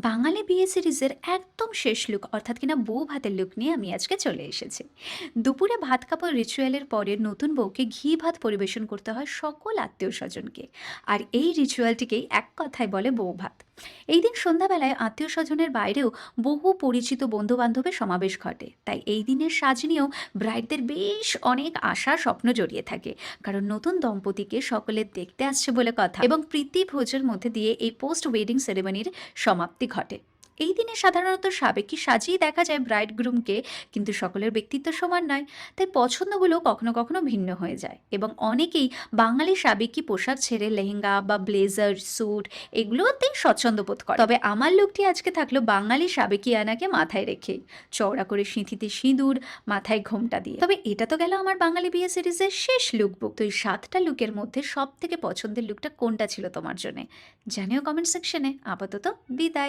বাঙালি বিয়ে সিরিজের একদম শেষ লুক অর্থাৎ কিনা বউ ভাতের লুক নিয়ে আমি আজকে চলে এসেছি। দুপুরে ভাত কাপড় রিচুয়ালের পরে নতুন বউকে ঘি ভাত পরিবেশন করতে হয় সকল আত্মীয় স্বজনকে। আর এই রিচুয়ালটিকেই এক কথায় বলে বউ ভাত। এই দিন সন্ধ্যাবেলায় আত্মীয় স্বজনের বাইরেও বহু পরিচিত বন্ধু বান্ধবের সমাবেশ ঘটে, তাই এই দিনের সাজ নিয়েও ব্রাইডদের বেশ অনেক আশা স্বপ্ন জড়িয়ে থাকে। কারণ নতুন দম্পতিকে সকলে দেখতে আসছে বলে কথা, এবং প্রীতি ভোজের মধ্যে দিয়ে এই পোস্ট ওয়েডিং সেরেমনির সমাপ্তি ঘটে। এই দিনে সাধারণত সাবেকি সাজিয়ে দেখা যায় ব্রাইড গ্রুমকে, কিন্তু সকলের ব্যক্তিত্ব সমান নয়, তাই পছন্দগুলো কখনো কখনো ভিন্ন হয়ে যায়, এবং অনেকেই বাঙালি সাবেকি পোশাক ছেড়ে লেহেঙ্গা বা ব্লেজার স্যুট এগুলোতেই স্বচ্ছন্দ বোধ করে। তবে আমার লুকটি আজকে থাকলো বাঙালি সাবেকি আনাকে মাথায় রেখেই, চওড়া করে সিঁথিতে সিঁদুর, মাথায় ঘোমটা দিয়ে। তবে এটা তো গেল আমার বাঙালি বিয়ে সিরিজের শেষ লুকবুক। তো এই 7টা লুকের মধ্যে সব থেকে পছন্দের লুকটা কোনটা ছিল তোমার জন্য? জানিও কমেন্ট সেকশনে। আপাতত বিদায়।